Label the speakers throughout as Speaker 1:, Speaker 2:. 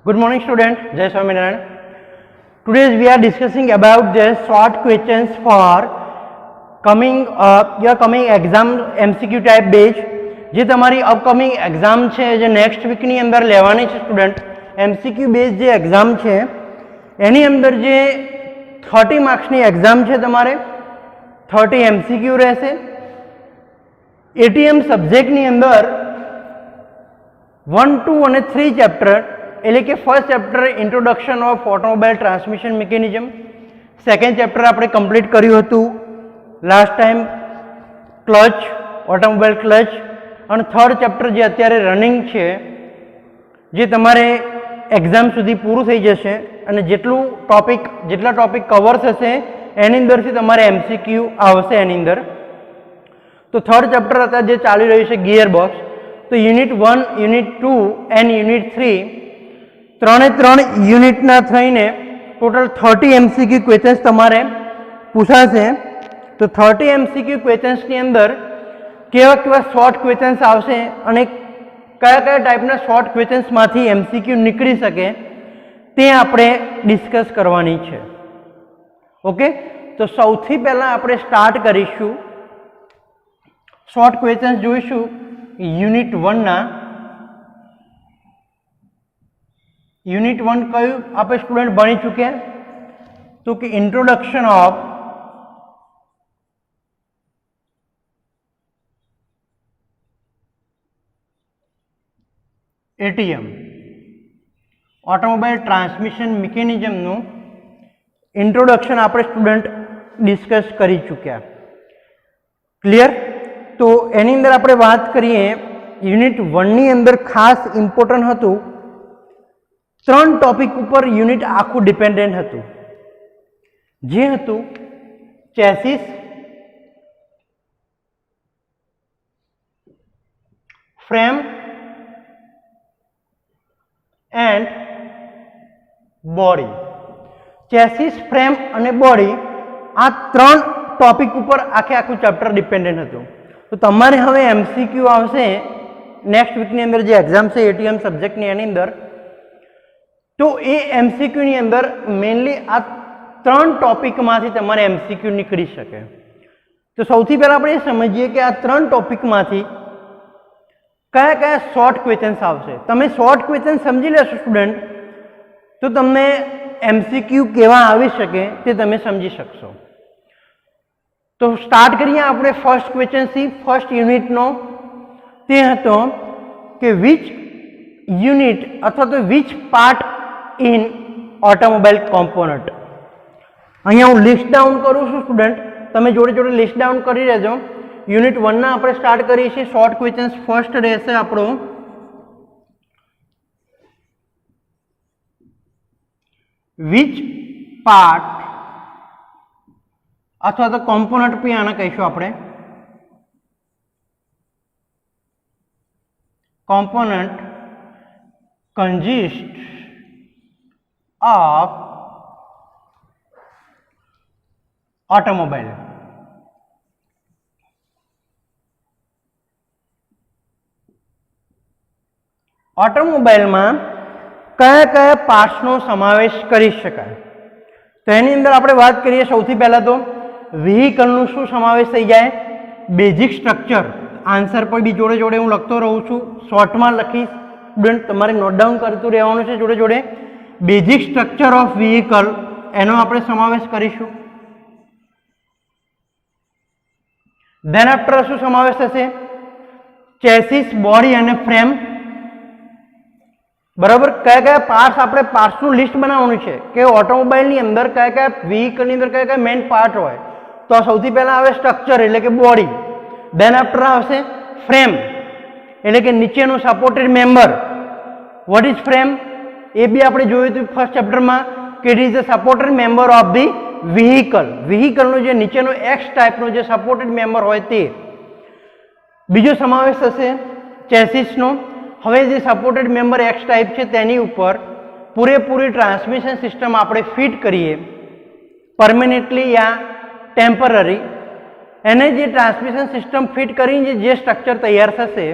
Speaker 1: Good morning, students. Jai Swaminarayan. Today we are discussing about the short questions for your coming exam MCQ type based. જે તમારી upcoming exam છે જે next વીકની અંદર લેવાની છે student, MCQ base જે exam છે એની અંદર જે 30 માર્ક્સની એક્ઝામ છે, તમારે 30 MCQ રહેશે. ATM સબ્જેક્ટની અંદર 1, 2 અને 3 ચેપ્ટર, એટલે કે first chapter introduction of automobile transmission mechanism, second chapter આપણે કમ્પ્લીટ કર્યું હતું last time clutch, automobile clutch, અને થર્ડ ચેપ્ટર જે અત્યારે રનિંગ છે જે તમારે એક્ઝામ સુધી પૂરું થઈ જશે અને જેટલા ટોપિક કવર થશે એની અંદરથી તમારે MCQ આવશે એની અંદર. તો થર્ડ ચેપ્ટર અત્યારે જે ચાલી રહ્યું છે ગિયર બોક્સ, તો યુનિટ 1, યુનિટ 2 એન્ડ યુનિટ 3 ત્રણે યુનિટના થઈને ટોટલ 30 MCQ ક્વેશ્ચન્સ તમારે પૂછાશે. તો 30 MCQ ક્વેશ્ચન્સની અંદર કેવા શોર્ટ ક્વેશ્ચન્સ આવશે અને કયા ટાઈપના શોર્ટ ક્વેશ્ચન્સમાંથી MCQ નીકળી શકે તે આપણે ડિસ્કસ કરવાની છે. ઓકે, તો સૌથી પહેલાં આપણે સ્ટાર્ટ કરીશું, શોર્ટ ક્વેશ્ચન્સ જોઈશું યુનિટ 1ના. યુનિટ 1 કયું આપણે સ્ટુડન્ટ ભણી ચૂક્યા? તો કે introduction of ATM automobile transmission મિકેનિઝમનું ઇન્ટ્રોડક્શન આપણે સ્ટુડન્ટ ડિસ્કસ કરી ચૂક્યા. ક્લિયર? તો એની અંદર આપણે વાત કરીએ, યુનિટ 1ની અંદર ખાસ ઇમ્પોર્ટન્ટ હતું, 3 ટોપિક ઉપર યુનિટ આખું ડિપેન્ડન્ટ હતું, જે હતું chassis, frame and body. Chassis, frame અને બોડી, આ 3 ટોપિક ઉપર આખું ચેપ્ટર ડિપેન્ડન્ટ હતું. તો તમારે હવે MCQ આવશે નેક્સ્ટ વીકની અંદર જે એક્ઝામ છે ATM સબ્જેક્ટની એની અંદર, તો એ MCQની અંદર મેઇનલી આ 3 ટોપિકમાંથી તમારે MCQ નીકળી શકે. તો સૌથી પહેલાં આપણે એ સમજીએ કે આ 3 ટોપિકમાંથી કયા શોર્ટ ક્વેશ્ચન્સ આવશે. તમે શોર્ટ ક્વેશ્ચન સમજી લેશો સ્ટુડન્ટ તો તમને MCQ કેવા આવી શકે તે તમે સમજી શકશો. તો સ્ટાર્ટ કરીએ આપણે ફર્સ્ટ ક્વેશ્ચનથી, ફર્સ્ટ યુનિટનો. તે હતો કે વિચ યુનિટ અથવા તો which part in automobile component. અહીંયા હું લિસ્ટ ડાઉન કરું છું સ્ટુડન્ટ, તમે જોડે લિસ્ટ ડાઉન કરી લેજો. યુનિટ 1ના આપણે સ્ટાર્ટ કરીએ છીએ. શોર્ટ ક્વેશ્ચન્સ ફર્સ્ટ રહેશે આપણો વિચ પાર્ટ અથવા તો કોમ્પોનન્ટ પી આને કહીશું આપણે. Component consist of automobile. ઓટોમોબાઈલમાં કયા પાર્ટ્સનો સમાવેશ કરી શકાય? તો એની અંદર આપણે વાત કરીએ સૌથી પહેલાં તો વ્હીકલનું શું સમાવેશ થઈ જાય? Basic structure. આન્સર પર બી જોડે હું લખતો રહું છું, શોર્ટમાં લખીશ સ્ટુડન્ટ, તમારે નોટ ડાઉન કરતું રહેવાનું છે જોડે. બેઝિક સ્ટ્રક્ચર ઓફ વ્હીકલ એનો આપણે સમાવેશ કરીશું. ધેન આફ્ટર શું સમાવેશ થશે? ચેસિસ, બોડી અને ફ્રેમ. બરાબર, કયા પાર્ટ્સ, આપણે પાર્ટ્સનું લિસ્ટ બનાવવાનું છે કે ઓટોમોબાઈલની અંદર કયા વ્હીકલની અંદર કયા મેઇન પાર્ટ હોય. તો સૌથી પહેલાં આવે સ્ટ્રક્ચર એટલે કે બોડી. ધેન આફ્ટર આવશે ફ્રેમ એટલે કે નીચેનું supported member. What is frame? એ બી આપણે જોયું હતું ફર્સ્ટ ચેપ્ટરમાં કે it is the supported member of the vehicle. વ્હીકલનું જે નીચેનું X ટાઈપનું જે સપોર્ટેડ મેમ્બર હોય તે. બીજો સમાવેશ થશે ચેસિસનો. હવે જે સપોર્ટેડ મેમ્બર X ટાઈપ છે તેની ઉપર પૂરેપૂરી ટ્રાન્સમિશન સિસ્ટમ આપણે ફિટ કરીએ, પરમેનન્ટલી યા ટેમ્પરરી. એને જે ટ્રાન્સમિશન સિસ્ટમ ફિટ કરીને જે સ્ટ્રક્ચર તૈયાર થશે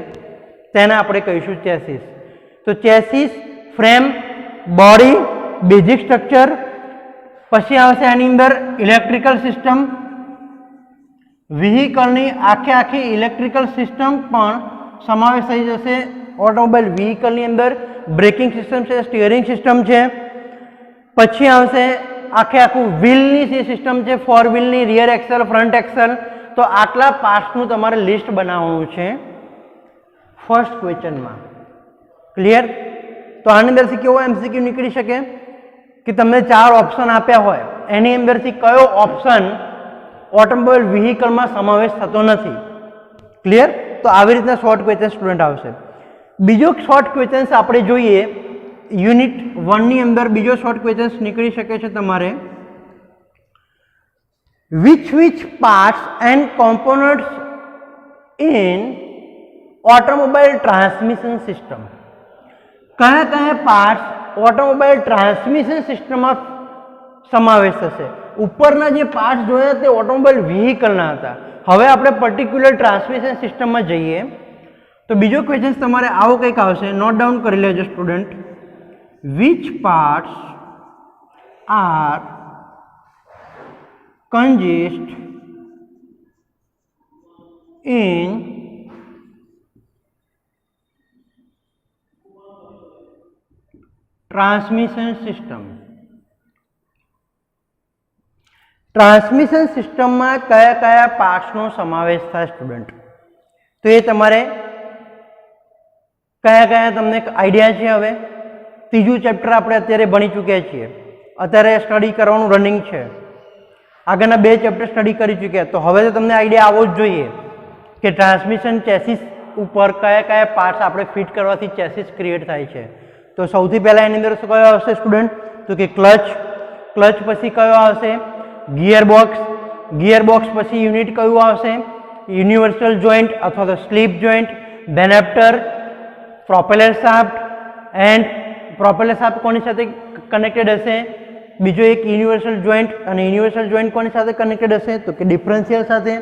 Speaker 1: તેને આપણે કહીશું ચેસિસ. તો chassis, frame body, basic structure, પછી આવશે આની અંદર ઇલેક્ટ્રિકલ સિસ્ટમ, વ્હીકલની આખી ઇલેક્ટ્રિકલ સિસ્ટમ પણ સમાવેશ થઈ જશે ઓટોમોબાઈલ વ્હીકલની અંદર. બ્રેકિંગ સિસ્ટમ છે, સ્ટીયરિંગ સિસ્ટમ છે, પછી આવશે આખું વ્હીલની જે સિસ્ટમ છે, 4 વ્હીલની, રિયર એક્સેલ, ફ્રન્ટ એક્સેલ. તો આટલા પાર્ટ્સનું તમારે લિસ્ટ બનાવવાનું છે ફર્સ્ટ ક્વેશ્ચનમાં. ક્લિયર? તો આની અંદરથી કેવો એમસીક્યુ નીકળી શકે કે તમને 4 ઓપ્શન આપ્યા હોય, એની અંદરથી કયો ઓપ્શન ઓટોમોબાઈલ વ્હીકલમાં સમાવેશ થતો નથી. ક્લિયર? તો આવી રીતના શોર્ટ ક્વેશ્ચન સ્ટુડન્ટ આવશે. બીજો શોર્ટ ક્વેશ્ચન આપણે જોઈએ યુનિટ 1 ની અંદર. બીજો શોર્ટ ક્વેશ્ચન નીકળી શકે છે તમારે, which parts and components in automobile transmission system? કયા પાર્ટ્સ ઓટોમોબાઈલ ટ્રાન્સમિશન સિસ્ટમમાં સમાવેશ થશે? ઉપરના જે પાર્ટ્સ જોયા તે ઓટોમોબાઈલ વ્હીકલના હતા. હવે આપણે પર્ટિક્યુલર ટ્રાન્સમિશન સિસ્ટમમાં જઈએ તો બીજો ક્વેશ્ચન તમારે આવો કંઈક આવશે, નોટ ડાઉન કરી લેજો student. which parts are consist in transmission system? Transmission સિસ્ટમમાં કયા પાર્ટ્સનો સમાવેશ થાય સ્ટુડન્ટ? તો એ તમારે કયા તમને આઈડિયા છે? હવે ત્રીજું ચેપ્ટર આપણે અત્યારે ભણી ચૂક્યા છીએ, અત્યારે સ્ટડી કરવાનું રનિંગ છે, આગળના 2 ચેપ્ટર સ્ટડી કરી ચૂક્યા. તો હવે તો તમને આઈડિયા આવવો જ જોઈએ કે ટ્રાન્સમિશન ચેસિસ ઉપર કયા પાર્ટ્સ આપણે ફિટ કરવાથી ચેસિસ ક્રિએટ થાય છે. તો સૌથી પહેલાં એની અંદર કયો આવશે સ્ટુડન્ટ? તો કે ક્લચ પછી કયો આવશે? ગિયરબોક્સ પછી યુનિટ કયું આવશે? યુનિવર્સલ જોઈન્ટ અથવા તો slip joint. Then after propeller shaft, and propeller shaft કોની સાથે કનેક્ટેડ હશે? બીજો એક યુનિવર્સલ જોઈન્ટ, અને યુનિવર્સલ જોઈન્ટ કોની સાથે કનેક્ટેડ હશે? તો કે ડિફરન્શિયલ સાથે.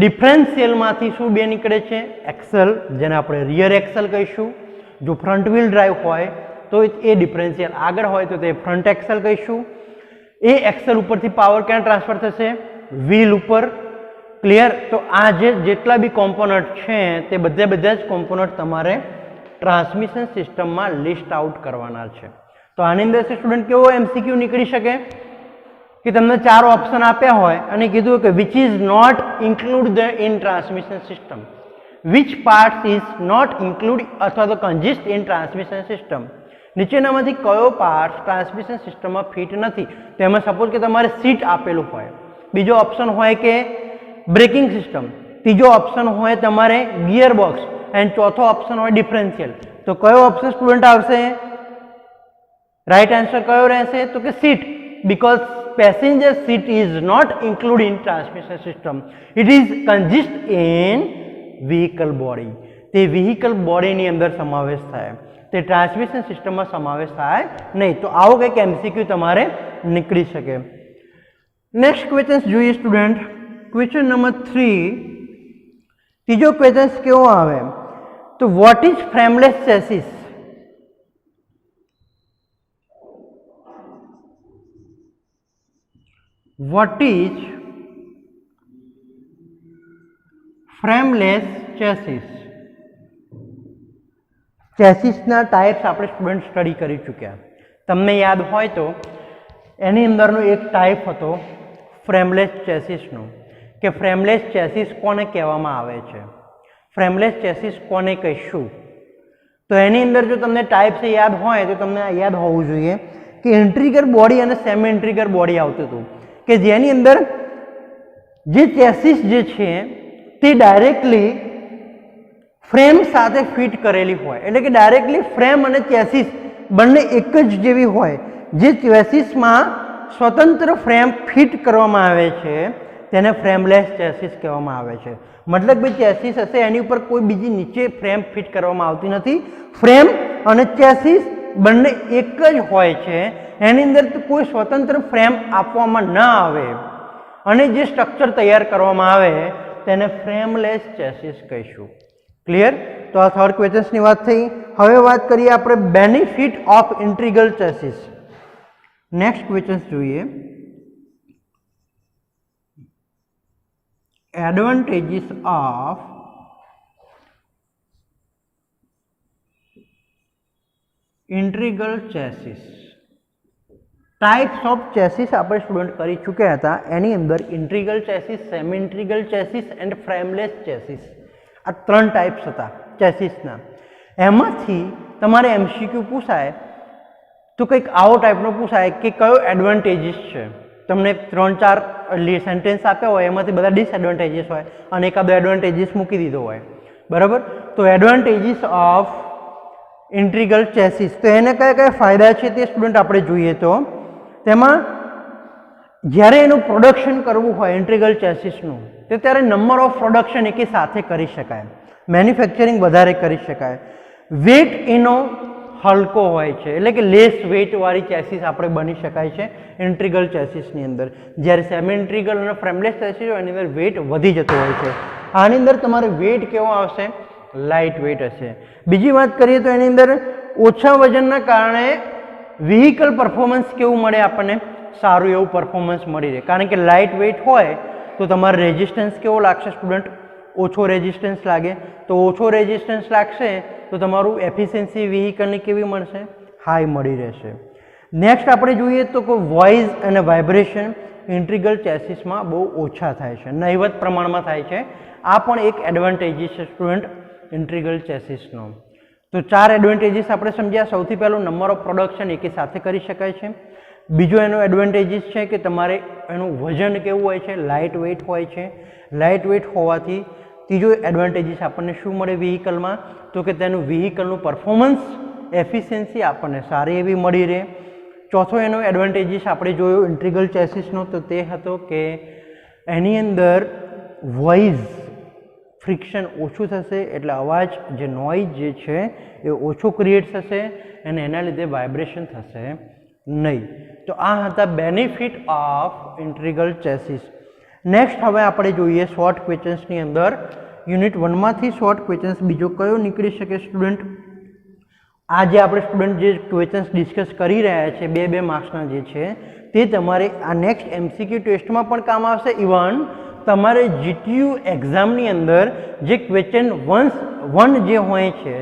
Speaker 1: ડિફરન્શિયલમાંથી શું 2 નીકળે છે? એક્સેલ, જેને આપણે રિયર એક્સેલ કહીશું. જો ફ્રન્ટ વ્હીલ ડ્રાઈવ હોય તો એ ડિફરન્શિયલ, આગળ હોય તો તે ફ્રન્ટ એક્સેલ કહીશું. એ એક્સેલ ઉપરથી પાવર ક્યાં ટ્રાન્સફર થશે? વ્હીલ ઉપર. ક્લિયર? તો આ જેટલા બી કોમ્પોનન્ટ છે તે બધા જ કોમ્પોનન્ટ તમારે ટ્રાન્સમિશન સિસ્ટમમાં લિસ્ટ આઉટ કરવાના છે. તો આની અંદર સ્ટુડન્ટ કેવો એમસીક્યુ નીકળી શકે કે તમને 4 ઓપ્શન આપ્યા હોય અને કીધું કે which is not include in transmission system. Which part is not include અથવા તો કન્ઝિસ્ટ ઇન ટ્રાન્સમિશન સિસ્ટમ? નીચેનામાંથી કયો પાર્ટ ટ્રાન્સમિશન સિસ્ટમમાં ફિટ નથી? તો એમાં સપોઝ કે તમારે સીટ આપેલું હોય, બીજો ઓપ્શન હોય કે બ્રેકિંગ સિસ્ટમ, ત્રીજો ઓપ્શન હોય તમારે ગિયરબોક્સ, એન્ડ ચોથો ઓપ્શન હોય ડિફરન્શિયલ. તો કયો ઓપ્શન સ્ટુડન્ટ આવશે? રાઈટ આન્સર કયો રહેશે? તો કે seat, because passenger seat is not include in transmission system. It is consist in vehicle body. તે વ્હીકલ બોડીની અંદર સમાવેશ થાય, તે ટ્રાન્સમિશન સિસ્ટમમાં સમાવેશ થાય નહીં. તો આવો કંઈક એમસીક્યુ તમારે નીકળી શકે. નેક્સ્ટ ક્વેશ્ચન જોઈએ સ્ટુડન્ટ. Question number 3. ત્રીજો ક્વેશ્ચન કેવો આવે? તો what is frameless chassis? What is frameless chassis? ચેસિસના ટાઈપ્સ આપણે સ્ટુડન્ટ સ્ટડી કરી ચૂક્યા. તમને યાદ હોય તો એની અંદરનો એક ટાઈપ હતો ફ્રેમલેસ ચેસિસનો, કે ફ્રેમલેસ ચેસિસ કોને કહેવામાં આવે છે, ફ્રેમલેસ ચેસિસ કોને કહીશું. તો એની અંદર જો તમને ટાઈપ્સ યાદ હોય તો તમને યાદ હોવું જોઈએ કે ઇન્ટ્રિગર બોડી અને સેમી ઇન્ટ્રિગર બોડી આવતું હતું, કે જેની અંદર જે ચેસિસ જે છે તે ડાયરેક્ટલી ફ્રેમ સાથે ફિટ કરેલી હોય, એટલે કે ડાયરેક્ટલી ફ્રેમ અને ચેસિસ બંને એક જ જેવી હોય. જે ચેસિસમાં સ્વતંત્ર ફ્રેમ ફિટ કરવામાં આવે છે તેને ફ્રેમલેસ ચેસિસ કહેવામાં આવે છે. મતલબ કે ચેસિસ હશે એની ઉપર કોઈ બીજી નીચે ફ્રેમ ફિટ કરવામાં આવતી નથી. ફ્રેમ અને ચેસિસ બંને એક જ હોય છે, એની અંદર કોઈ સ્વતંત્ર ફ્રેમ આપવામાં ન આવે અને જે સ્ટ્રક્ચર તૈયાર કરવામાં આવે તેને ફ્રેમલેસ ચેસિસ કહીશું. ક્લિયર? તો તો આ થર્ડ ક્વેશ્ચન્સની વાત થઈ. હવે વાત કરીએ આપણે benefit of integral chassis. Next question જોઈએ, advantages of integral chassis. Types of chassis આપણે સ્ટુડન્ટ કરી ચૂક્યા હતા. એની અંદર integral chassis, semi integral chassis and frameless chassis, આ 3 ટાઈપ્સ હતા ચેસિસના. એમાંથી તમારે એમસીક્યુ પૂછાય તો કંઈક આવો ટાઈપનો પૂછાય કે કયો એડવાન્ટેજીસ છે. તમને 3-4 સેન્ટેન્સ આપ્યા હોય, એમાંથી બધા ડિસએડવાન્ટેજીસ હોય અને એકાદો એડવાન્ટેજીસ મૂકી દીધો હોય, બરાબર. તો એડવાન્ટેજીસ ઓફ ઇન્ટિગ્રલ ચેસિસ, તો એને કયા કયા ફાયદા છે તે સ્ટુડન્ટ આપણે જોઈએ. તો તેમાં જ્યારે એનું પ્રોડક્શન કરવું હોય ઇન્ટિગ્રલ ચેસિસનું, તો ત્યારે નંબર ઓફ પ્રોડક્શન એકી સાથે કરી શકાય, મેન્યુફેક્ચરિંગ વધારે કરી શકાય. વેટ એનો હલકો હોય છે, એટલે કે લેસ વેઇટવાળી ચેસિસ આપણે બની શકાય છે ઇન્ટિગ્રલ ચેસિસની અંદર. જ્યારે સેમી ઇન્ટિગ્રલ અને ફ્રેમલેસ ચેસિસ હોય એની અંદર વેટ વધી જતો હોય છે. આની અંદર તમારે વેટ કેવો આવશે? લાઇટ વેઇટ હશે. બીજી વાત કરીએ તો એની અંદર ઓછા વજનના કારણે વ્હીકલ પરફોર્મન્સ કેવું મળે આપણને? સારું એવું પરફોર્મન્સ મળી રહે. કારણ કે લાઇટ વેઇટ હોય તો તમારે રેઝિસ્ટન્સ કેવો લાગશે સ્ટુડન્ટ? ઓછો રેઝિસ્ટન્સ લાગે. તો ઓછો રેઝિસ્ટન્સ લાગશે તો તમારું એફિશિયન્સી વ્હીકલની કેવી મળશે? હાઈ મળી રહેશે. નેક્સ્ટ આપણે જોઈએ તો કે વોઇસ અને વાઇબ્રેશન ઇન્ટિગ્રલ ચેસિસમાં બહુ ઓછા થાય છે, નહિવત પ્રમાણમાં થાય છે. આ પણ એક એડવાન્ટેજીસ છે સ્ટુડન્ટ ઇન્ટિગ્રલ ચેસિસનો. તો 4 એડવાન્ટેજીસ આપણે સમજ્યા. સૌથી પહેલું નંબર ઓફ પ્રોડક્શન એકી સાથે કરી શકાય છે. બીજો એનો એડવાન્ટેજીસ છે કે તમારે એનું વજન કેવું હોય છે? લાઇટ વેઇટ હોય છે. લાઇટ વેઇટ હોવાથી ત્રીજો એડવાન્ટેજીસ આપણને શું મળે વ્હીકલમાં? તો કે તેનું વ્હીકલનું પરફોર્મન્સ એફિશિયન્સી આપણને સારી એવી મળી રહે. ચોથો એનો એડવાન્ટેજીસ આપણે જોયો ઇન્ટિગ્રલ ચેસિસનો, તો તે હતો કે એની અંદર વોઇસ ફ્રિક્શન ઓછું થશે, એટલે અવાજ જે નોઇઝ જે છે એ ઓછો ક્રિએટ થશે અને એના લીધે વાઇબ્રેશન થશે નહીં. તો આ હતા benefit of integral chassis. Next હવે આપણે જોઈએ શોર્ટ ક્વેશ્ચન્સની અંદર યુનિટ 1માંથી શોર્ટ ક્વેશ્ચન્સ બીજો કયો નીકળી શકે સ્ટુડન્ટ? આ જે આપણે સ્ટુડન્ટ જે ક્વેશ્ચન્સ ડિસ્કસ કરી રહ્યા છે 2-2 માર્ક્સના જે છે તે તમારે આ નેક્સ્ટ એમસીક્યુ ટેસ્ટમાં પણ કામ આવશે. ઇવન તમારે જીટીયુ એક્ઝામની અંદર જે ક્વેશ્ચન 1 જે હોય છે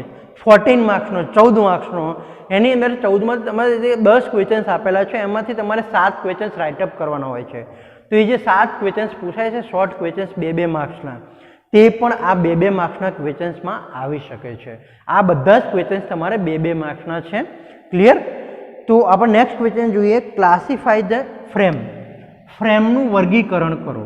Speaker 1: 14 માર્ક્સનો, 14 માર્ક્સનો, એની અંદર 14માં તમારે જે 10 ક્વેશ્ચન્સ આપેલા છે એમાંથી તમારે 7 ક્વેશ્ચન્સ રાઇટઅપ કરવાના હોય છે. તો એ જે 7 ક્વેશ્ચન્સ પૂછાય છે શોર્ટ ક્વેશ્ચન્સ 2-2 માર્ક્સના, તે પણ આ 2-2 માર્ક્સના ક્વેશ્ચન્સમાં આવી શકે છે. આ બધા જ ક્વેશ્ચન્સ તમારે 2-2 માર્ક્સના છે. ક્લિયર? તો આપણે નેક્સ્ટ ક્વેશ્ચન જોઈએ, ક્લાસિફાય ધ ફ્રેમ. ફ્રેમનું વર્ગીકરણ કરો.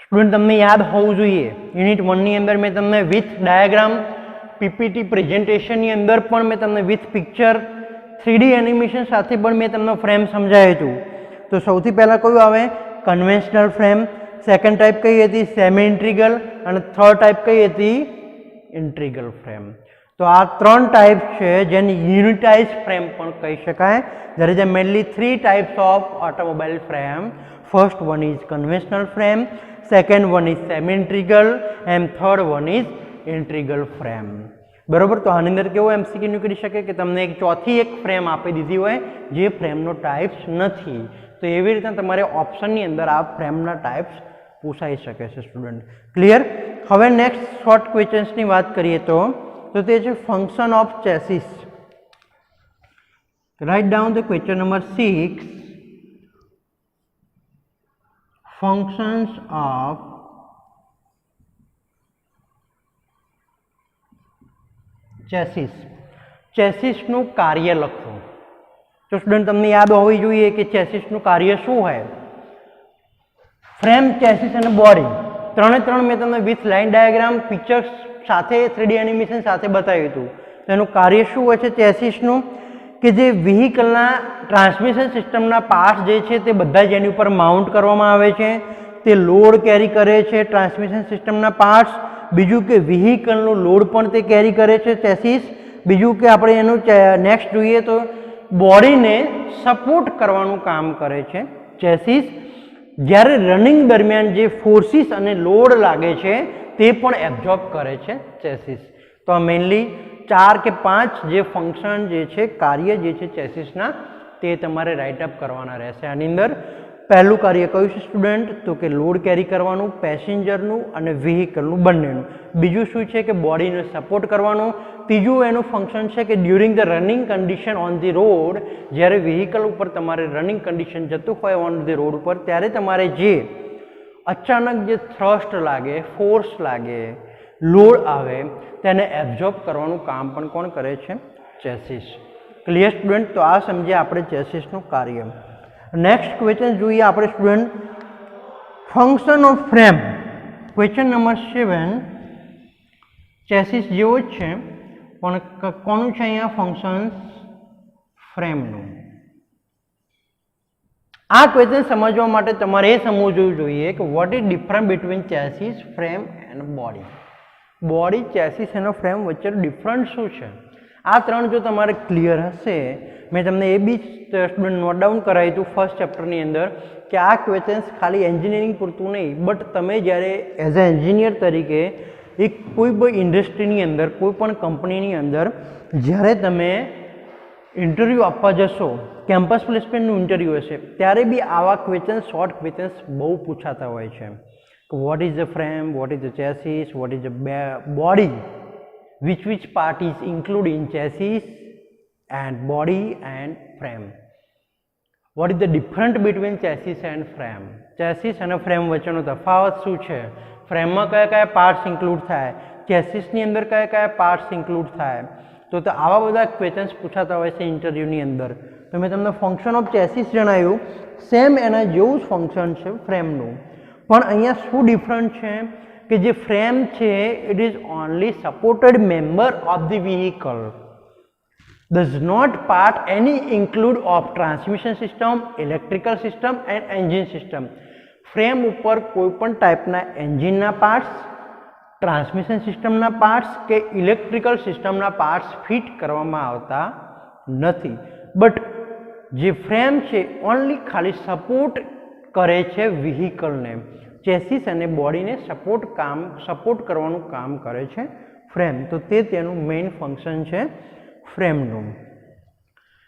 Speaker 1: સ્ટુડન્ટ તમને યાદ હોવું જોઈએ યુનિટ 1ની અંદર મેં તમને વિથ ડાયાગ્રામ પીપીટી પ્રેઝન્ટેશનની અંદર પણ મેં તમને વિથ પિક્ચર 3D એનિમેશન સાથે પણ મેં તમને ફ્રેમ સમજાવ્યું હતું. તો સૌથી પહેલાં કયું આવે? Conventional frame. સેકન્ડ ટાઈપ કઈ હતી? Semi integral. અને થર્ડ ટાઈપ કઈ હતી? Integral frame. તો આ 3 ટાઈપ છે જેને યુનિટાઇઝ ફ્રેમ પણ કહી શકાય. there is mainly 3 types of automobile frame. First one is conventional frame, second one is semi integral and third one is integral frame. બરોબર. તો આની અંદર કેવો એમસીક્યુ નીકળી શકે કે તમને એક ચોથી એક ફ્રેમ આપી દીધી હોય જે ફ્રેમનો ટાઈપ્સ નથી, તો એવી રીતના તમારે ઓપ્શનની અંદર આ ફ્રેમના ટાઈપ્સ પૂછાઈ શકે છે સ્ટુડન્ટ. ક્લિયર? હવે નેક્સ્ટ શોર્ટ ક્વેશ્ચન્સની વાત કરીએ તો તે છે function of chassis. Write down the question number 6. Functions of chassis. ચેસિસનું કાર્ય લખો. તો સ્ટુડન્ટ તમને યાદ હોવી જોઈએ કે ચેસિસનું કાર્ય શું હોય. ફ્રેમ, ચેસિસ અને બોડી ત્રણે મેં તમને વિથ લાઇન ડાયાગ્રામ પિક્ચર્સ સાથે 3D એનિમેશન સાથે બતાવ્યું હતું. તેનું કાર્ય શું હોય છે ચેસિસનું? કે જે વ્હીકલના ટ્રાન્સમિશન સિસ્ટમના પાર્ટ્સ જે છે તે બધા જ એની ઉપર માઉન્ટ કરવામાં આવે છે. તે લોડ કેરી કરે છે ટ્રાન્સમિશન સિસ્ટમના પાર્ટ્સ. બીજું કે વ્હીકલનો લોડ પણ તે કેરી કરે છે ચેસિસ. બીજું કે આપણે એનું નેક્સ્ટ જોઈએ તો બોડીને સપોર્ટ કરવાનું કામ કરે છે ચેસિસ. જ્યારે રનિંગ દરમિયાન જે ફોર્સિસ અને લોડ લાગે છે તે પણ એબ્ઝોર્બ કરે છે ચેસિસ. તો આ મેઇનલી 4 કે 5 જે ફંક્શન જે છે, કાર્ય જે છે ચેસિસના, તે તમારે રાઇટઅપ કરવાના રહેશે. આની અંદર પહેલું કાર્ય કયું છે સ્ટુડન્ટ? તો કે લોડ કેરી કરવાનું, પેસેન્જરનું અને વ્હીકલનું બંનેનું. બીજું શું છે કે બોડીને સપોર્ટ કરવાનું. ત્રીજું એનું ફંક્શન છે કે during the running condition on the road, જ્યારે વ્હીકલ ઉપર તમારે રનિંગ કન્ડિશન જતું હોય ઓન ધી રોડ ઉપર, ત્યારે તમારે જે અચાનક જે થ્રસ્ટ લાગે, ફોર્સ લાગે, લોડ આવે, તેને એબ્ઝોર્બ કરવાનું કામ પણ કોણ કરે છે? ચેસિસ. Clear student? તો આ સમજ્યા આપણે ચેસિસનું કાર્ય. નેક્સ્ટ ક્વેશ્ચન જોઈએ આપણે student, function of frame. Question number 7 chassis જેવો જ છે પણ કોનું છે અહીંયા ફંક્શન? ફ્રેમનું. આ ક્વેશ્ચન સમજવા માટે તમારે એ સમજવું જોઈએ કે what is difference between chassis, frame and body. Body, chassis અને ફ્રેમ વચ્ચેનો ડિફરન્સ શું છે? આ ત્રણ જો તમારે ક્લિયર હશે, મેં તમને એ બી સ્ટુડન્ટ નોટ ડાઉન કરાવ્યું હતું ફર્સ્ટ ચેપ્ટરની અંદર કે આ ક્વેશ્ચન્સ ખાલી એન્જિનિયરિંગ પૂરતું નહીં, બટ તમે જ્યારે એઝ અ એન્જિનિયર તરીકે એક કોઈ પણ ઇન્ડસ્ટ્રીની અંદર, કોઈ પણ કંપનીની અંદર જ્યારે તમે ઇન્ટરવ્યૂ આપવા જશો, કેમ્પસ પ્લેસમેન્ટનું ઇન્ટરવ્યૂ હશે, ત્યારે બી આવા ક્વેશ્ચન, શોર્ટ ક્વેશ્ચન્સ બહુ પૂછાતા હોય છે. What is the frame, what is the chassis, what is the body, which part is included in chassis and body and frame. What is the difference between chassis and frame? Chassis અને frame વચ્ચેનો તફાવત શું છે? ફ્રેમમાં કયા કયા parts include થાય, ચેસિસની અંદર કયા કયા પાર્ટ્સ ઇન્ક્લુડ થાય? તો આવા બધા ક્વેશ્ચન્સ પૂછાતા હોય છે ઇન્ટરવ્યૂની અંદર. તો મેં તમને ફંક્શન ઓફ ચેસિસ જણાવ્યું, સેમ એના જેવું જ ફંક્શન છે ફ્રેમનું. પણ અહીંયા શું ડિફરન્ટ છે કે જે ફ્રેમ છે it is only supported member of the vehicle, does not part any include of transmission system, electrical system and engine system. Frame ઉપર કોઈ પણ ટાઈપના એન્જિનના પાર્ટ્સ, ટ્રાન્સમિશન સિસ્ટમના પાર્ટ્સ કે ઇલેક્ટ્રિકલ સિસ્ટમના પાર્ટ્સ ફિટ કરવામાં આવતા નથી. બટ જે ફ્રેમ છે ઓનલી ખાલી સપોર્ટ કરે છે વ્હીકલને. ચેસિસ અને બોડીને સપોર્ટ કરવાનું કામ કરે છે ફ્રેમ. તો તે તેનું મેઇન ફંક્શન છે ફ્રેમનું.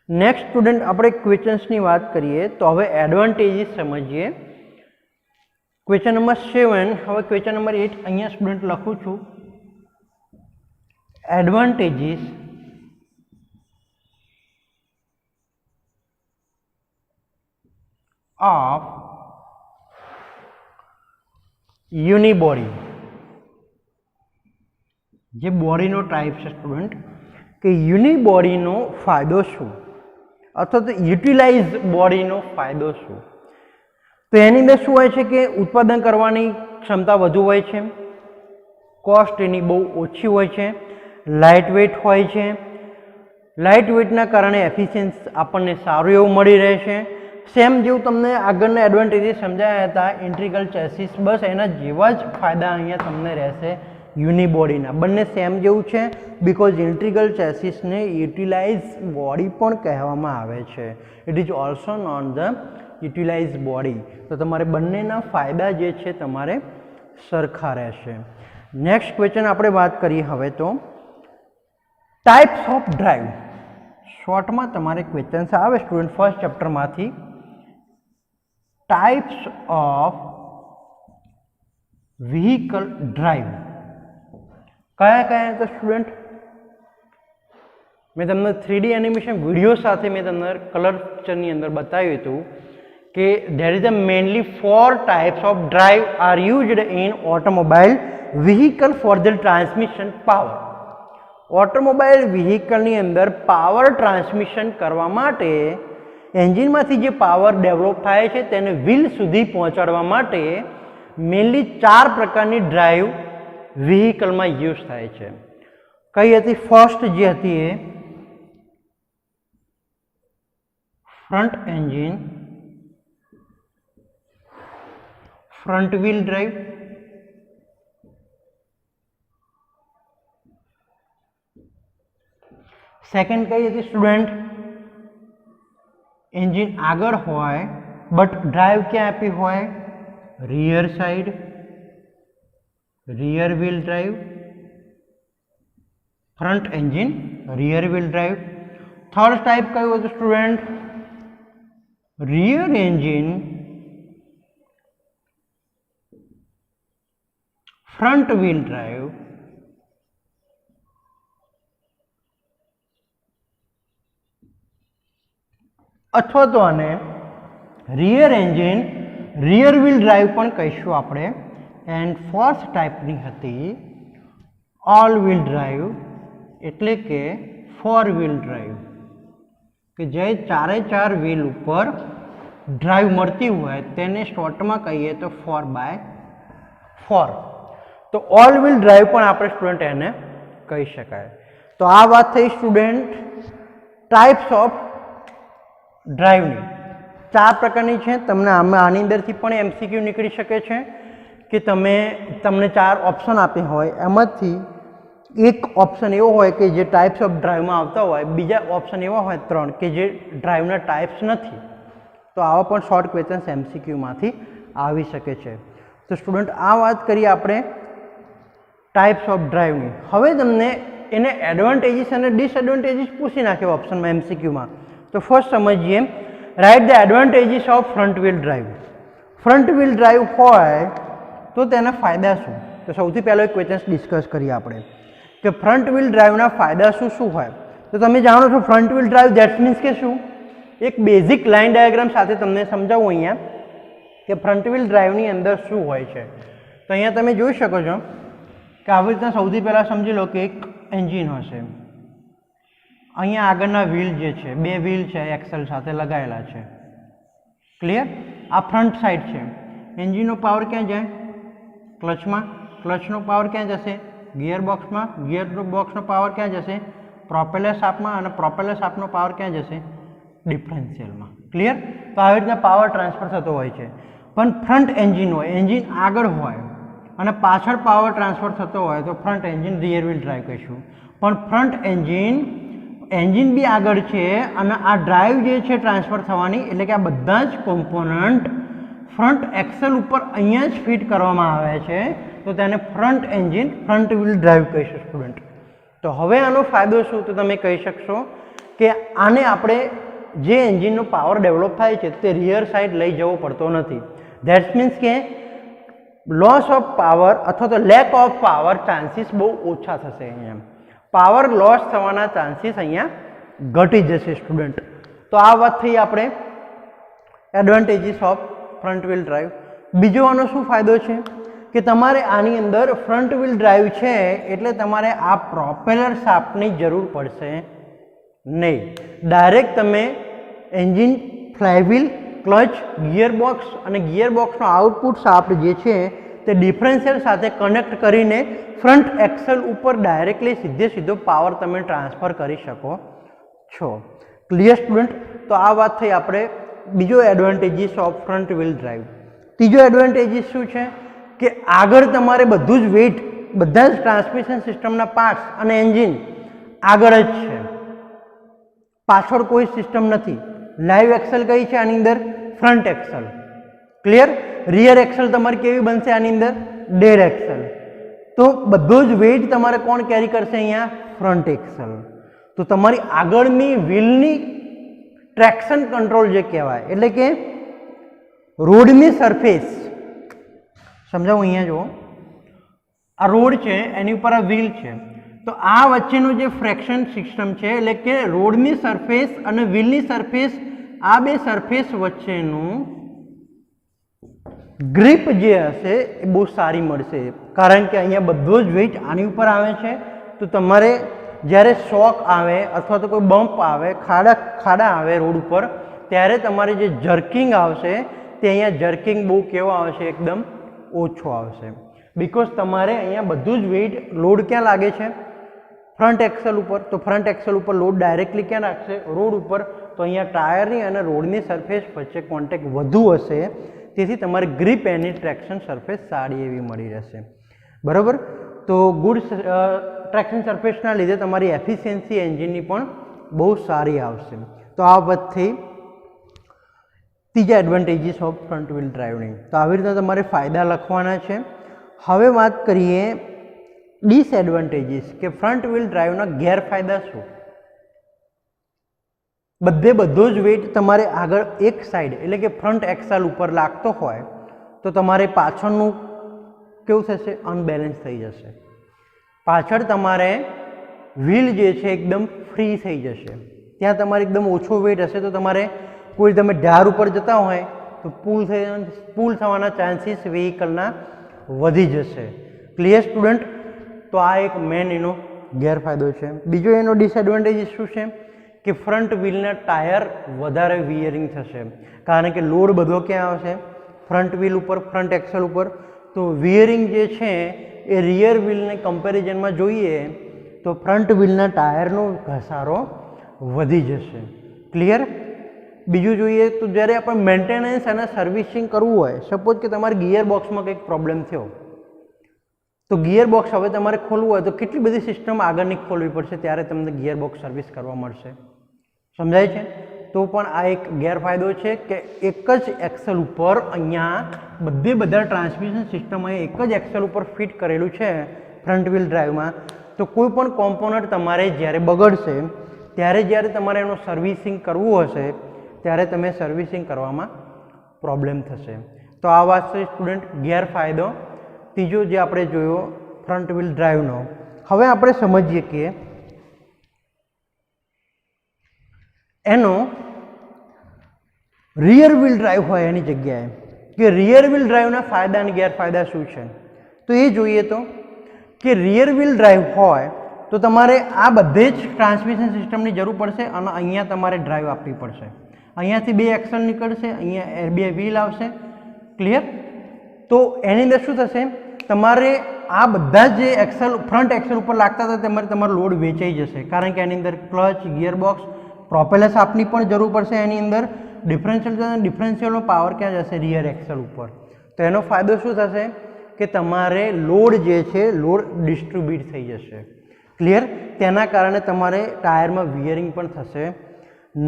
Speaker 1: નેક્સ્ટ સ્ટુડન્ટ આપણે ક્વેશ્ચન્સની વાત કરીએ તો હવે એડવાન્ટેજીસ સમજીએ. ક્વેશ્ચન નંબર 7, હવે ક્વેશ્ચન નંબર 8 અહીંયા સ્ટુડન્ટ લખું છું. Advantages of unibody. જે બોડીનો ટાઈપ છે સ્ટુડન્ટ, કે યુનિબોડીનો ફાયદો શું અથવા તો યુટિલાઇઝ બોડીનો ફાયદો શું? તો એની અંદર શું હોય છે કે ઉત્પાદન કરવાની ક્ષમતા વધુ હોય છે, કોસ્ટ એની બહુ ઓછી હોય છે, લાઇટ વેઇટ હોય છે. લાઇટ વેઇટના કારણે એફિશિયન્સી આપણને સારું એવું મળી રહે છે. સેમ જેવું તમને આગળના એડવાન્ટેજીસ સમજાયા હતા ઇન્ટિગ્રલ ચેસિસ, બસ એના જેવા જ ફાયદા અહીંયા તમને રહેશે યુનિબોડીના. બંને સેમ જેવું છે બિકોઝ ઇન્ટિગ્રલ ચેસિસને યુટિલાઇઝ બોડી પણ કહેવામાં આવે છે. It is also known the utilise body. તો તમારે બંનેના ફાયદા જે છે તમારે સરખા રહેશે. નેક્સ્ટ ક્વેશ્ચન આપણે વાત કરીએ હવે તો ટાઈપ્સ ઓફ ડ્રાઈવ. શોર્ટમાં તમારે ક્વેશ્ચન્સ આવે સ્ટુડન્ટ ફર્સ્ટ ચેપ્ટરમાંથી. ટાઈપ્સ ઓફ વ્હીકલ ડ્રાઈવ કયા કયા હતા સ્ટુડન્ટ? મેં તમને 3D એનિમેશન વિડીયો સાથે મેં તમને કલર પિક્ચરની અંદર બતાવ્યું હતું કે there is a mainly 4 types of drive are used in automobile vehicle for the transmission power. Automobile વ્હીકલની અંદર પાવર ટ્રાન્સમિશન કરવા માટે એન્જિનમાંથી જે પાવર ડેવલપ થાય છે તેને વ્હીલ સુધી પહોંચાડવા માટે મેઇનલી 4 પ્રકારની ડ્રાઈવ વ્હીકલમાં યુઝ થાય છે. કઈ હતી? ફર્સ્ટ જે હતી એ front engine front wheel drive. Second કઈ હતી સ્ટુડન્ટ? એન્જિન આગળ હોય બટ ડ્રાઈવ ક્યાં આપી હોય? Rear side, rear wheel drive. Front engine rear wheel drive. Third type કયું હતું student? Rear engine front wheel drive. અથવા તો આને rear engine rear wheel drive પણ કહીશું આપણે. એન્ડ ફોર્થ ટાઈપની હતી ઓલ વ્હીલ ડ્રાઈવ, એટલે કે ફોર વ્હીલ ડ્રાઈવ, કે જે ચારે ચાર વ્હીલ ઉપર ડ્રાઈવ મળતી હોય તેને શોર્ટમાં કહીએ તો 4x4. તો ઓલ વ્હીલ ડ્રાઈવ પણ આપણે સ્ટુડન્ટ એને કહી શકાય. તો આ વાત થઈ સ્ટુડન્ટ ટાઈપ્સ ઓફ ડ્રાઈવની. 4 પ્રકારની છે. તમને આની અંદરથી પણ એમસીક્યુ નીકળી શકે છે કે તમને 4 ઓપ્શન આપ્યા હોય, એમાંથી એક ઓપ્શન એવો હોય કે જે ટાઈપ્સ ઓફ ડ્રાઈવમાં આવતા હોય, બીજા ઓપ્શન એવા હોય 3 કે જે ડ્રાઈવના ટાઈપ્સ નથી. તો આવા પણ શોર્ટ ક્વેશ્ચન્સ એમસીક્યુમાંથી આવી શકે છે. તો સ્ટુડન્ટ આ વાત કરીએ આપણે ટાઈપ્સ ઓફ ડ્રાઈવની. હવે તમને એને એડવાન્ટેજીસ અને ડિસએડવાન્ટેજીસ પૂછી નાખ્યો ઓપ્શનમાં એમસીક્યુમાં. તો ફર્સ્ટ સમજીએ, write the advantages of front wheel drive. Front wheel drive હોય તો તેના ફાયદા શું? તો સૌથી પહેલો એક ક્વેશ્ચન ડિસ્કસ કરીએ આપણે કે ફ્રન્ટ વ્હીલ ડ્રાઈવના ફાયદા શું હોય. તો તમે જાણો છો front wheel drive that means કે શું? એક બેઝિક લાઇન ડાયાગ્રામ સાથે તમને સમજાવું અહીંયા કે ફ્રન્ટ વ્હીલ ડ્રાઈવની અંદર શું હોય છે. તો અહીંયા તમે જોઈ શકો છો કે આવી રીતના સૌથી પહેલાં સમજી લો કે એક એન્જિન હશે. અહીંયા આગળના વ્હીલ જે છે, 2 વ્હીલ છે એક્સેલ સાથે લગાવેલા છે. ક્લિયર? આ ફ્રન્ટ સાઈડ છે. એન્જિનનો પાવર ક્યાં જાય? ક્લચમાં. ક્લચનો પાવર ક્યાં જશે? ગિયર બોક્સમાં. ગિયર બોક્સનો પાવર ક્યાં જશે? પ્રોપેલર શાફ્ટમાં. અને પ્રોપેલર શાફ્ટનો પાવર ક્યાં જશે? ડિફરન્શિયલમાં. ક્લિયર? તો આવી રીતના પાવર ટ્રાન્સફર થતો હોય છે. પણ ફ્રન્ટ એન્જિન હોય, એન્જિન આગળ હોય અને પાછળ પાવર ટ્રાન્સફર થતો હોય તો front engine rear wheel drive કહીશું. પણ ફ્રન્ટ એન્જિન બી આગળ છે અને આ ડ્રાઈવ જે છે ટ્રાન્સફર થવાની, એટલે કે આ બધા જ કોમ્પોનન્ટ ફ્રન્ટ એક્સેલ ઉપર અહીંયા જ ફિટ કરવામાં આવે છે. તો તેને front engine front wheel drive કહીશું સ્ટુડન્ટ. તો હવે આનો ફાયદો શું? તો તમે કહી શકશો કે આને આપણે જે એન્જિનનો પાવર ડેવલપ થાય છે તે રિયર સાઈડ લઈ જવો પડતો નથી. ધેટ્સ મીન્સ કે લોસ ઓફ પાવર અથવા તો લેક ઓફ પાવર ચાન્સીસ બહુ ઓછા થશે. અહીંયા પાવર લોસ થવાના ચાન્સીસ અહીંયા ઘટી જશે સ્ટુડન્ટ. તો આ વાત થઈ આપણે advantages of front wheel drive. બીજો આનો શું ફાયદો છે કે તમારે આની અંદર ફ્રન્ટ વ્હીલ ડ્રાઈવ છે એટલે તમારે આ પ્રોપેલર શાફ્ટની જરૂર પડશે નહીં. ડાયરેક્ટ તમે એન્જિન, ફ્લાયવ્હીલ, ક્લચ, ગિયરબોક્સ અને ગિયરબોક્સનો આઉટપુટ શાફ્ટ જે છે તે ડિફરન્શિયલ સાથે કનેક્ટ કરીને ફ્રન્ટ એક્સેલ ઉપર ડાયરેક્ટલી સીધો પાવર તમે ટ્રાન્સફર કરી શકો છો. Clear student? તો આ વાત થઈ આપણે બીજો advantages of front wheel drive. ત્રીજો એડવાન્ટેજીસ શું છે કે આગળ તમારે બધું જ વેઇટ, બધા જ ટ્રાન્સમિશન સિસ્ટમના પાર્ટ્સ અને એન્જિન આગળ જ છે, પાછળ કોઈ સિસ્ટમ નથી. લાઈવ એક્સેલ કઈ છે આની અંદર? Front axle. Clear? Rear axle તમારી કેવી બનશે આની અંદર? Dead axle. તો બધો જ વેઇટ તમારે કોણ કેરી કરશે અહીંયા? Front axle. તો તમારી આગળની વ્હીલની ટ્રેક્શન કંટ્રોલ જે કહેવાય, એટલે કે રોડની સરફેસ, સમજાવું અહીંયા જુઓ, આ રોડ છે એની ઉપર આ વ્હીલ છે. તો આ વચ્ચેનું જે ફ્રેક્શન સિસ્ટમ છે, એટલે કે રોડની સરફેસ અને વ્હીલની સરફેસ, આ બે સરફેસ વચ્ચેનું ગ્રીપ જે હશે એ બહુ સારી મળશે. કારણ કે અહીંયા બધો જ વેઇટ આની ઉપર આવે છે. તો તમારે જ્યારે શોક આવે અથવા તો કોઈ બમ્પ આવે, ખાડા આવે રોડ ઉપર, ત્યારે તમારે જે જર્કિંગ આવશે તે અહીંયા જર્કિંગ બહુ કેવો આવશે? એકદમ ઓછો આવશે. બિકોઝ તમારે અહીંયા બધું જ વેઇટ લોડ ક્યાં લાગે છે? ફ્રન્ટ એક્સેલ ઉપર. તો ફ્રન્ટ એક્સેલ ઉપર લોડ ડાયરેક્ટલી ક્યાં રાખશે? રોડ ઉપર. તો અહીંયા ટાયરની અને રોડની સરફેસ વચ્ચે કોન્ટેક્ટ વધુ હશે, તેથી તમારી ગ્રીપ એની ટ્રેક્શન સરફેસ સારી એવી મળી રહેશે. બરાબર? તો ગુડ ટ્રેક્શન સરફેસના લીધે તમારી એફિશિયન્સી એન્જિનની પણ બહુ સારી આવશે. તો આ વાત થઈ ત્રીજા એડવાન્ટેજીસ ઓફ ફ્રન્ટ વ્હીલ ડ્રાઈવની. તો આવી રીતે તમારે ફાયદા લખવાના છે. હવે વાત કરીએ ડિસએડવાન્ટેજીસ કે ફ્રન્ટ વ્હીલ ડ્રાઈવના ગેરફાયદા શું. બધો જ વેઇટ તમારે આગળ એક સાઈડ એટલે કે ફ્રન્ટ એક્સલ ઉપર લાગતો હોય તો તમારે પાછળનું કેવું થશે, અનબેલેન્સ થઈ જશે. પાછળ તમારે વ્હીલ જે છે એકદમ ફ્રી થઈ જશે. ત્યાં તમારે એકદમ ઓછો વેઇટ હશે તો તમારે કોઈ તમે ઢાર ઉપર જતા હોય તો પુલ થવાના ચાન્સીસ વ્હીકલના વધી જશે. Clear student? તો આ એક મેન એનો ગેરફાયદો છે. બીજો એનો ડિસએડવાન્ટેજીસ શું છે કે ફ્રન્ટ વ્હીલના ટાયર વધારે વિયરિંગ થશે, કારણ કે લોડ બધો ક્યાં આવશે, ફ્રન્ટ વ્હીલ ઉપર, ફ્રન્ટ એક્સલ ઉપર. તો વિયરિંગ જે છે એ રિયર વ્હીલને કમ્પેરિઝનમાં જોઈએ તો ફ્રન્ટ વ્હીલના ટાયરનો ઘસારો વધી જશે. ક્લિયર? બીજું જોઈએ તો જ્યારે આપણે મેન્ટેનન્સ અને સર્વિસિંગ કરવું હોય, સપોઝ કે તમારે ગિયર બોક્સમાં કંઈક પ્રોબ્લેમ થયો તો ગિયર બોક્સ હવે તમારે ખોલવું હોય તો કેટલી બધી સિસ્ટમ આગળની ખોલવી પડશે, ત્યારે તમને ગિયર બોક્સ સર્વિસ કરવા મળશે. સમજાય છે? તો પણ આ એક ગેરફાયદો છે કે એક જ એક્સલ ઉપર અહીંયા બધા ટ્રાન્સમિશન સિસ્ટમ એક જ એક્સલ ઉપર ફિટ કરેલું છે ફ્રન્ટ વ્હીલ ડ્રાઈવમાં. તો કોઈ પણ કોમ્પોનન્ટ તમારે જ્યારે બગડશે ત્યારે જ્યારે તમારે એનું સર્વિસિંગ કરવું હશે ત્યારે તમે સર્વિસિંગ કરવામાં પ્રોબ્લેમ થશે. તો આ વાત છે સ્ટુડન્ટ ગેરફાયદો. ત્રીજો જે આપણે જોયો ફ્રન્ટ વ્હીલ ડ્રાઈવનો. હવે આપણે સમજીએ કે એનો રિયર વ્હીલ ડ્રાઈવ હોય એની જગ્યાએ કે રિયર વ્હીલ ડ્રાઈવના ફાયદા અને ગેરફાયદા શું છે. તો એ જોઈએ તો કે રિયર વ્હીલ ડ્રાઈવ હોય તો તમારે આ બધે જ ટ્રાન્સમિશન સિસ્ટમની જરૂર પડશે અને અહીંયા તમારે ડ્રાઈવ આપવી પડશે. અહીંયાથી 2 એક્સલ નીકળશે, અહીંયા 2 વ્હીલ આવશે. ક્લિયર? તો એની અંદર શું થશે, તમારે આ બધા જે એક્સલ ફ્રન્ટ એક્સલ ઉપર લાગતા હતા તમારો લોડ વેચાઈ જશે, કારણ કે એની અંદર ક્લચ, ગિયરબોક્સ, પ્રોપેલર શાફ્ટની પણ જરૂર પડશે. એની અંદર ડિફરન્શિયલનો પાવર ક્યાં જશે, રિયર એક્સલ ઉપર. તો એનો ફાયદો શું થશે કે તમારે લોડ જે છે લોડ ડિસ્ટ્રીબ્યુટ થઈ જશે. ક્લિયર? તેના કારણે તમારે ટાયરમાં વિયરિંગ પણ થશે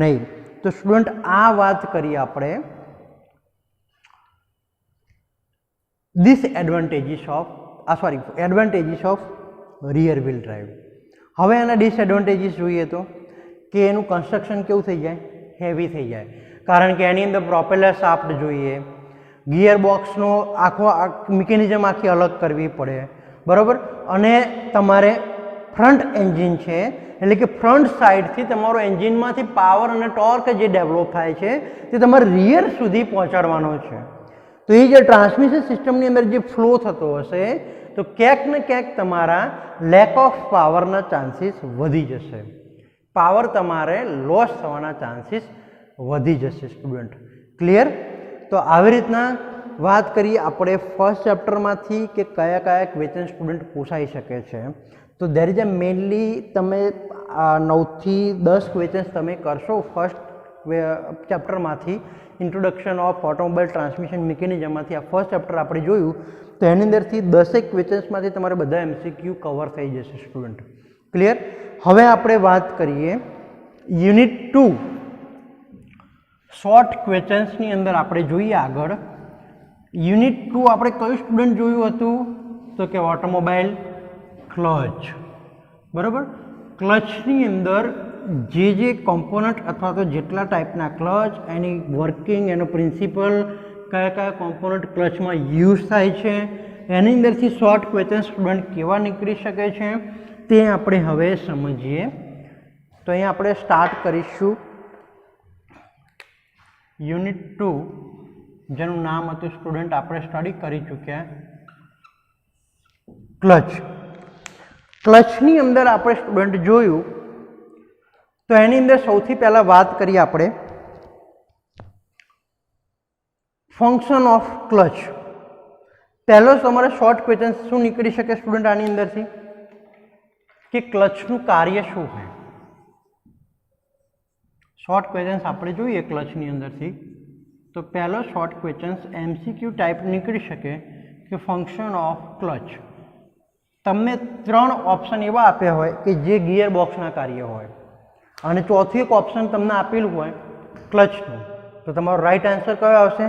Speaker 1: નહીં. તો સ્ટુડન્ટ આ વાત કરી આપણે advantages of rear wheel drive. હવે એના ડિસએડવાન્ટેજીસ જોઈએ તો કે એનું કન્સ્ટ્રક્શન કેવું થઈ જાય, હેવી થઈ જાય, કારણ કે એની અંદર પ્રોપેલર શાફ્ટ જોઈએ, ગિયર બોક્સનો આખો મિકેનિઝમ આખી અલગ કરવી પડે, બરાબર. અને તમારે ફ્રન્ટ એન્જિન છે એટલે કે ફ્રન્ટ સાઈડથી તમારો એન્જિનમાંથી પાવર અને ટોર્ક જે ડેવલપ થાય છે તે તમારે રિયર સુધી પહોંચાડવાનો છે. તો એ જે ટ્રાન્સમિશન સિસ્ટમની અંદર જે ફ્લો થતો હશે તો ક્યાંક ને ક્યાંક તમારા લેક ઓફ પાવરના ચાન્સીસ વધી જશે, પાવર તમારે લોસ થવાના ચાન્સીસ વધી જશે સ્ટુડન્ટ. ક્લિયર? તો આવી રીતના વાત કરીએ આપણે ફર્સ્ટ ચેપ્ટરમાંથી કે કયા કયા ક્વેશ્ચન સ્ટુડન્ટ પૂછાઈ શકે છે. તો દેર ઇઝ અ મેઇનલી તમે 9 થી 10 ક્વેશ્ચન્સ તમે કરશો ફર્સ્ટ ચેપ્ટરમાંથી, ઇન્ટ્રોડક્શન ઓફ ઓટોમોબાઈલ ટ્રાન્સમિશન મિકેનિઝમમાંથી આ ફર્સ્ટ ચેપ્ટર આપણે જોયું. તો એની અંદરથી 10 ક્વેશ્ચન્સમાંથી તમારે બધા MCQ કવર થઈ જશે સ્ટુડન્ટ. ક્લિયર? હવે આપણે વાત કરીએ યુનિટ 2 શોર્ટ ક્વેશ્ચન્સની અંદર આપણે જોઈએ આગળ. યુનિટ 2 આપણે કયું સ્ટુડન્ટ જોયું હતું તો કે ઓટોમોબાઈલ ક્લચ, બરાબર. ક્લચની અંદર જે કોમ્પોનન્ટ અથવા તો જેટલા ટાઈપના ક્લચ, એની વર્કિંગ, એનો પ્રિન્સિપલ, કયા કયા કોમ્પોનન્ટ ક્લચમાં યુઝ થાય છે, એની અંદરથી શોર્ટ ક્વેશ્ચન સ્ટુડન્ટ કેવા નીકળી શકે છે તે આપણે હવે સમજીએ. તો અહીંયા આપણે સ્ટાર્ટ કરીશું યુનિટ 2 જેનું નામ હતું સ્ટુડન્ટ આપણે સ્ટડી કરી ચૂક્યા ક્લચ. ક્લચની અંદર આપણે સ્ટુડન્ટ જોયું તો એની અંદર સૌથી પહેલાં વાત કરીએ આપણે ફંક્શન ઓફ ક્લચ. પહેલો તમારે શોર્ટ ક્વેશ્ચન શું નીકળી શકે સ્ટુડન્ટ આની અંદરથી કે ક્લચનું કાર્ય શું હોય. શોર્ટ ક્વેશ્ચન્સ આપણે જોઈએ ક્લચની અંદરથી તો પહેલો શોર્ટ ક્વેશ્ચન્સ MCQ ટાઈપ નીકળી શકે કે ફંક્શન ઓફ ક્લચ. તમને 3 ઓપ્શન એવા આપ્યા હોય કે જે ગિયર બોક્સના કાર્ય હોય અને ચોથું એક ઓપ્શન તમને આપેલું હોય ક્લચનું. તો તો તમારો રાઈટ આન્સર કયો આવશે?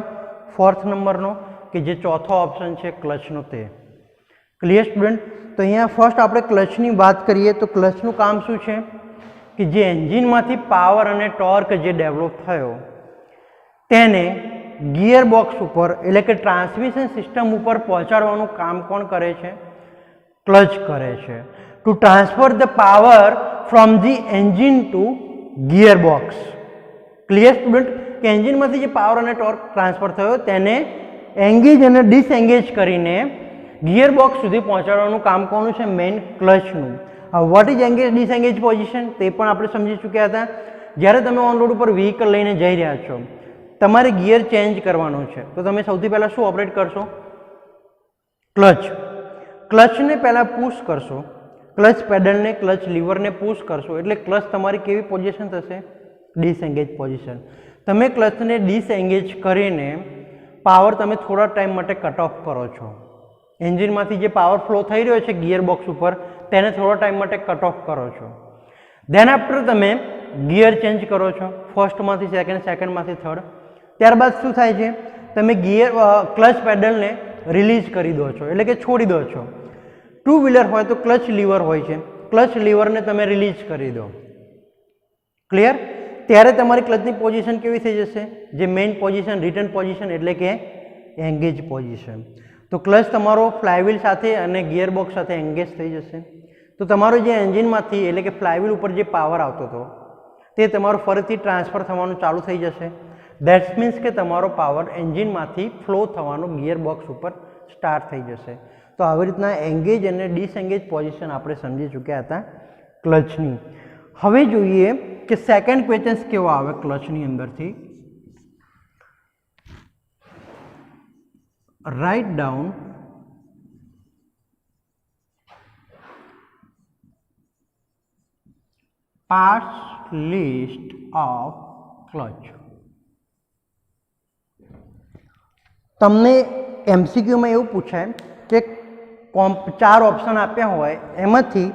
Speaker 1: ફોર્થ નંબરનો, કે જે ચોથો ઓપ્શન છે ક્લચનો તે. Clear student? તો અહીંયા ફર્સ્ટ આપણે ક્લચની વાત કરીએ તો ક્લચનું કામ શું છે કે જે એન્જિનમાંથી પાવર અને ટોર્ક જે ડેવલપ થયો તેને ગિયર બોક્સ ઉપર એટલે કે ટ્રાન્સમિશન સિસ્ટમ ઉપર પહોંચાડવાનું કામ કોણ કરે છે? ક્લચ કરે છે. To transfer the power from the engine to gear box. Clear student? કે એન્જિનમાંથી જે પાવર અને ટોર્ક ટ્રાન્સફર થયો તેને એંગેજ અને ડિસએંગેજ કરીને ગિયર બોક્સ સુધી પહોંચાડવાનું કામ કોનું છે? મેઇન ક્લચનું. What is engage disengage position તે પણ આપણે સમજી ચૂક્યા હતા. જ્યારે તમે ઓન રોડ ઉપર વ્હીકલ લઈને જઈ રહ્યા છો, તમારે ગિયર ચેન્જ કરવાનો છે, તો તમે સૌથી પહેલાં શું ઓપરેટ કરશો? ક્લચ. ક્લચને પહેલાં પુશ કરશો, ક્લચ પેડલને, ક્લચ લીવરને પુશ કરશો એટલે ક્લચ તમારી કેવી પોઝિશન થશે? ડિસએંગેજ પોઝિશન. તમે ક્લચને ડિસએંગેજ કરીને પાવર તમે થોડા ટાઈમ માટે કટ ઓફ કરો છો. એન્જિનમાંથી જે પાવર ફ્લો થઈ રહ્યો છે ગિયર બોક્સ ઉપર તેને થોડા ટાઈમ માટે કટ ઓફ કરો છો. દેન આફ્ટર તમે ગિયર ચેન્જ કરો છો, ફર્સ્ટમાંથી સેકન્ડ, સેકન્ડમાંથી થર્ડ. ત્યારબાદ શું થાય છે? તમે ક્લચ પેડલને રિલીઝ કરી દો છો એટલે કે છોડી દો છો. ટુ વ્હીલર હોય તો ક્લચ લીવર હોય છે, ક્લચ લીવરને તમે રિલીઝ કરી દો. ક્લિયર? ત્યારે તમારી ક્લચની પોઝિશન કેવી થઈ જશે? જે મેઇન પોઝિશન, રિટર્ન પોઝિશન એટલે કે એંગેજ પોઝિશન. તો ક્લચ તમારો ફ્લાયવ્હીલ સાથે અને ગિયર બોક્સ સાથે એંગેજ થઈ જશે. તો તમારો જે એન્જિનમાંથી એટલે કે ફ્લાયવ્હીલ ઉપર જે પાવર આવતો હતો તે તમારો ફરીથી ટ્રાન્સફર થવાનું ચાલુ થઈ જશે. દેટ્સ મીન્સ કે તમારો પાવર એન્જિનમાંથી ફ્લો થવાનું ગિયર બોક્સ ઉપર સ્ટાર્ટ થઈ જશે. તો આવી રીતના એંગેજ અને ડિસએંગેજ પોઝિશન આપણે સમજી ચૂક્યા હતા ક્લચની. હવે જોઈએ કે સેકન્ડ ક્વેશ્ચન કેવો આવે ક્લચની અંદરથી. Write down parts list of clutch. તમને એમસીક્યુમાં એવું પૂછાય કે 4 ઓપ્શન આપ્યા હોય એમાંથી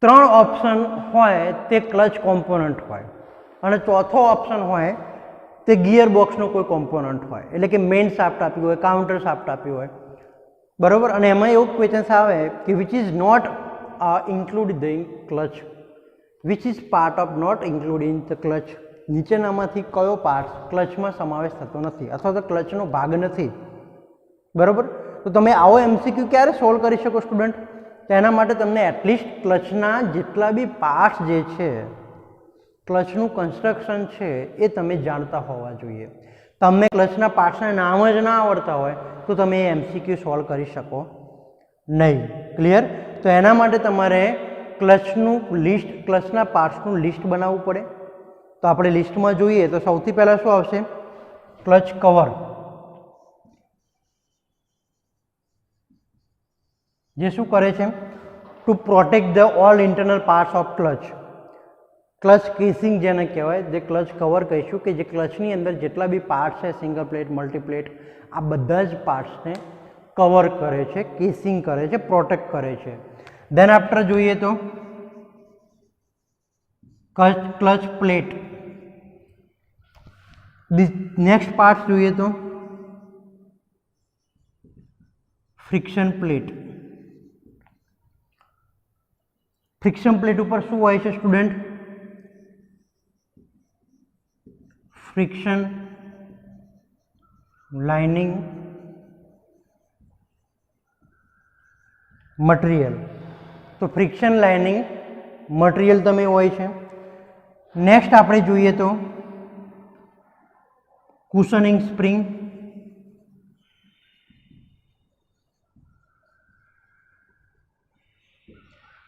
Speaker 1: 3 ઓપ્શન હોય તે ક્લચ કોમ્પોનન્ટ હોય અને ચોથો ઓપ્શન હોય તે ગિયર બોક્સનો કોઈ કોમ્પોનન્ટ હોય, એટલે કે મેઇન શાફ્ટ આપ્યું હોય, કાઉન્ટર શાફ્ટ આપ્યું હોય, બરાબર. અને એમાં એવું ક્વેશ્ચન્સ આવે કે which is not include in clutch, which is part of not include in the clutch. નીચેનામાંથી કયો પાર્ટ ક્લચમાં સમાવેશ થતો નથી અથવા તો ક્લચનો ભાગ નથી, બરાબર. તો તમે આવો એમસીક્યુ ક્યારે સોલ્વ કરી શકો સ્ટુડન્ટ? તો એના માટે તમને એટલીસ્ટ ક્લચના જેટલા બી પાર્ટ્સ જે છે, ક્લચનું કન્સ્ટ્રક્શન છે એ તમે જાણતા હોવા જોઈએ. તમને ક્લચના પાર્ટ્સના નામ જ ના આવડતા હોય તો તમે એ એમસીક્યુ સોલ્વ કરી શકો નહીં. ક્લિયર? તો એના માટે તમારે ક્લચનું લિસ્ટ, ક્લચના પાર્ટ્સનું લિસ્ટ બનાવવું પડે. તો આપણે લિસ્ટમાં જોઈએ તો સૌથી પહેલાં શું આવશે? ક્લચ કવર, જે શું કરે છે? To protect the all internal parts of clutch. Clutch casing જેને કહેવાય, જે ક્લચ કવર કહીશું, કે જે ક્લચની અંદર જેટલા બી પાર્ટ્સ છે, સિંગલ પ્લેટ, મલ્ટીપ્લેટ, આ બધા જ પાર્ટ્સને કવર કરે છે, કેસિંગ કરે છે, પ્રોટેક્ટ કરે છે. દેન આફ્ટર જોઈએ તો ક્લચ પ્લેટ. નેક્સ્ટ પાર્ટ જોઈએ તો ફ્રિક્શન પ્લેટ. ફ્રિક્શન પ્લેટ ઉપર શું હોય છે સ્ટુડન્ટ? Friction lining material. તો ફ્રિક્શન લાઇનિંગ મટીરિયલ તમે હોય છે. નેક્સ્ટ આપણે જોઈએ તો કુશનિંગ સ્પ્રિંગ.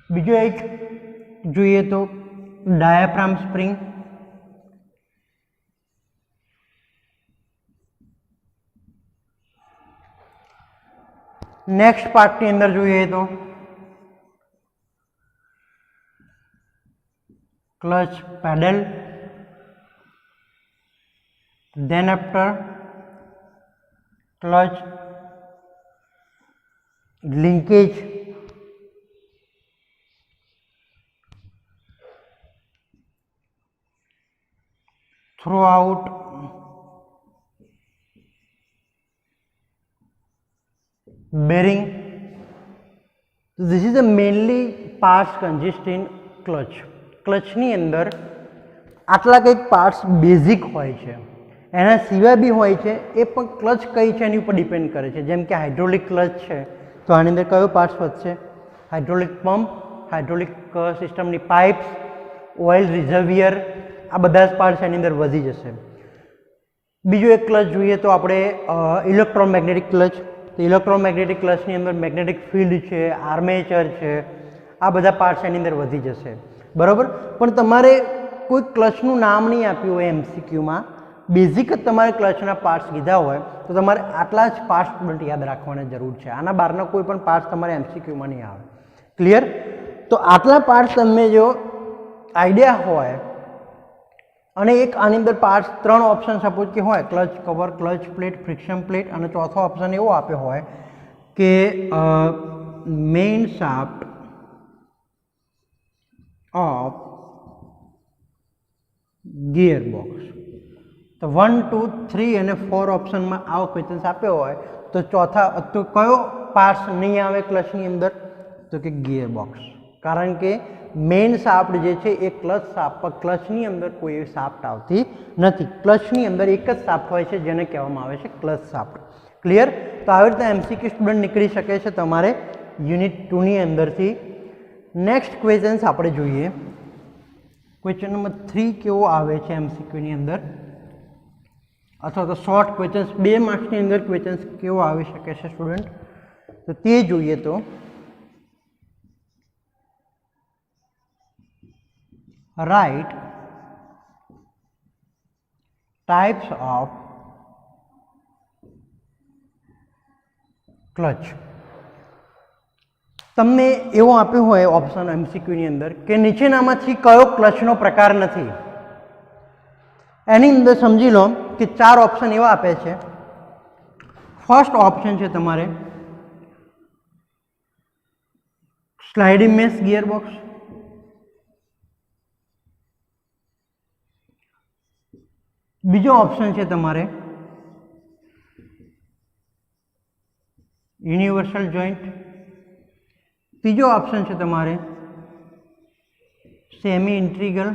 Speaker 1: બીજો એક જોઈએ તો ડાયાફ્રામ સ્પ્રિંગ. નેક્સ્ટ પાર્ટની અંદર જોઈએ તો clutch pedal. then after clutch linkage, throughout bearing. This is a mainly parts consist in clutch. ક્લચની અંદર આટલા કંઈક પાર્ટ્સ બેઝિક હોય છે, એના સિવાય બી હોય છે, એ પણ ક્લચ કઈ છે એની ઉપર ડિપેન્ડ કરે છે. જેમ કે હાઇડ્રોલિક ક્લચ છે તો આની અંદર કયો પાર્ટ્સ વધશે? હાઇડ્રોલિક પંપ, હાઇડ્રોલિક સિસ્ટમની પાઇપ્સ, ઓઇલ રિઝર્વિયર, આ બધા જ પાર્ટ્સ એની અંદર વધી જશે. બીજો એક ક્લચ જોઈએ તો આપણે ઇલેક્ટ્રોમેગ્નેટિક ક્લચ. તો ઇલેક્ટ્રોમેગ્નેટિક ક્લચની અંદર મેગ્નેટિક ફિલ્ડ છે, આર્મેચર છે, આ બધા પાર્ટ્સ એની અંદર વધી જશે. બરાબર. પણ તમારે કોઈ ક્લચનું નામ નહીં આપ્યું હોય એમસીક્યુમાં, બેઝિક જ તમારે ક્લચના પાર્ટ્સ કીધા હોય તો તમારે આટલા જ પાર્ટ્સ સ્ટુડન્ટ યાદ રાખવાની જરૂર છે. આના બહારના કોઈ પણ પાર્ટ્સ તમારે એમસીક્યુમાં નહીં આવે. ક્લિયર? તો આટલા પાર્ટ્સ તમને જો આઈડિયા હોય અને એક આની અંદર પાર્ટ્સ 3 ઓપ્શન સપોઝ કે હોય, clutch cover, clutch plate, friction plate, અને ચોથો ઓપ્શન એવો આપ્યો હોય કે main shaft of gear box. તો 1, 2, 3 અને 4 ઓપ્શનમાં આવો ક્વેશ્ચન્સ આપ્યો હોય તો ચોથા તો કયો પાર્ટ્સ નહીં આવે ક્લચની અંદર? તો કે ગિયર બોક્સ. કારણ કે મેઇન શાફ્ટ જે છે એ ક્લચ શાફ્ટ પર, ક્લચની અંદર કોઈ એવી શાફ્ટ આવતી નથી. ક્લચની અંદર એક જ શાફ્ટ હોય છે જેને કહેવામાં આવે છે ક્લચ શાફ્ટ. ક્લિયર? તો આવી રીતે એમસીક્યુ સ્ટુડન્ટ નીકળી શકે છે તમારે યુનિટ 2 ની અંદરથી. નેક્સ્ટ ક્વેશ્ચન્સ આપણે જોઈએ. ક્વેશ્ચન નંબર 3 કેવો આવે છે એમસીક્યુની અંદર, અથવા તો શોર્ટ ક્વેશ્ચન્સ 2 માર્ક્સની અંદર ક્વેશ્ચન્સ કેવો આવી શકે છે સ્ટુડન્ટ, તો તે જોઈએ. તો write types of clutch. તમને એવો આપ્યો હોય ઓપ્શન એમસીક્યુની અંદર કે નીચેનામાંથી કયો ક્લચનો પ્રકાર નથી. એની અંદર સમજી લો કે 4 ઓપ્શન એવા આપે છે. ફર્સ્ટ ઓપ્શન છે તમારે સ્લાઇડિંગ મેશ ગિયરબોક્સ. બીજો ઓપ્શન છે તમારે યુનિવર્સલ જોઈન્ટ. ત્રીજો ઓપ્શન છે તમારે સેમી ઇન્ટ્રીગલ.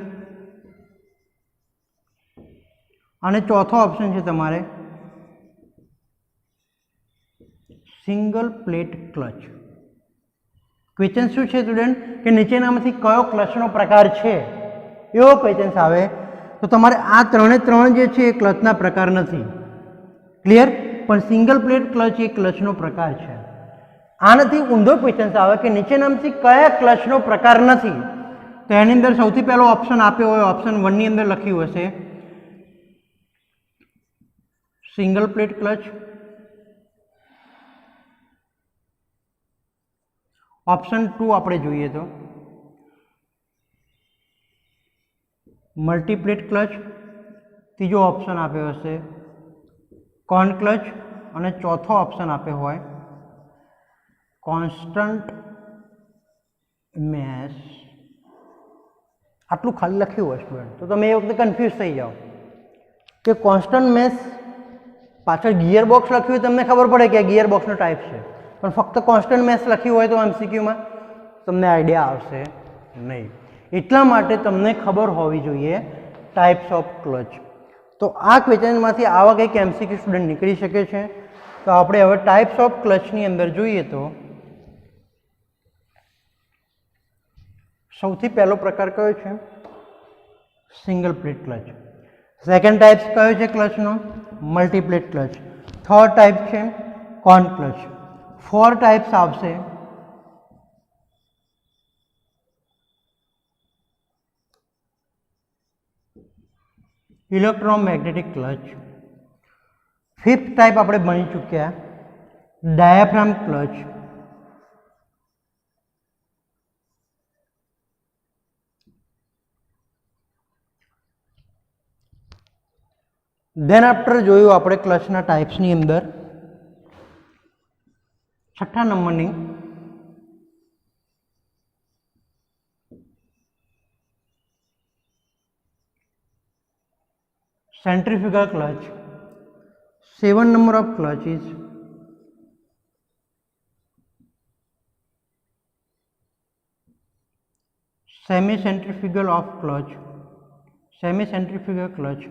Speaker 1: અને ચોથો ઓપ્શન છે તમારે સિંગલ પ્લેટ ક્લચ. ક્વેશ્ચન શું છે સ્ટુડન્ટ કે નીચેનામાંથી કયો ક્લચનો પ્રકાર છે, એવો ક્વેશ્ચન આવે તો તમારે આ 3 જે છે એ ક્લચના પ્રકાર નથી. ક્લિયર? પણ સિંગલ પ્લેટ ક્લચ એ ક્લચનો પ્રકાર છે. આનાથી ઊંધો ક્વેશ્ચન આવે કે નીચેનામાંથી કયા ક્લચનો પ્રકાર નથી, તો એની અંદર સૌથી પહેલો ઓપ્શન આપ્યો હોય, ઓપ્શન 1 ની અંદર લખ્યું હશે સિંગલ પ્લેટ ક્લચ. ઓપ્શન 2 આપણે જોઈએ તો મલ્ટીપ્લેટ ક્લચ. ત્રીજો ઓપ્શન આપ્યો હશે કોન ક્લચ, અને ચોથો ઓપ્શન આપ્યો હોય કોન્સ્ટન્ટ મેશ. આટલું ખાલી લખ્યું હોય સ્ટુડન્ટ તો તમે એ વખતે કન્ફ્યુઝ થઈ જાઓ કે કોન્સ્ટન્ટ મેશ પાછળ ગિયર બોક્સ લખ્યું હોય તમને ખબર પડે કે આ ગિયર બોક્સનો ટાઈપ છે, પણ ફક્ત કોન્સ્ટન્ટ મેશ લખ્યું હોય તો એમસીક્યુમાં તમને આઈડિયા આવશે નહીં. એટલા માટે તમને ખબર હોવી જોઈએ ટાઈપ્સ ઓફ ક્લચ. તો આ ક્વેશ્ચનમાંથી આવા કંઈક એમસીક્યુ સ્ટુડન્ટ નીકળી શકે છે. તો આપણે હવે ટાઈપ્સ ઓફ ક્લચની અંદર જોઈએ તો સૌથી પહેલો પ્રકાર કયો છે? Single plate clutch. Second type કયો છે ક્લચનો? Multiplate clutch. થર્ડ ટાઈપ છે કોન ક્લચ. 4 ટાઈપ્સ આવશે ઇલેક્ટ્રોમેગ્નેટિક ક્લચ. 5th ટાઈપ આપણે ભણી ચૂક્યા ડાયાફ્રામ ક્લચ. ધેન આફ્ટર જોયું આપણે ક્લચના ટાઈપ્સની અંદર 6થા નંબરની centrifugal clutch. 7 number of clutch is semi-centrifugal of clutch. Semi-centrifugal clutch.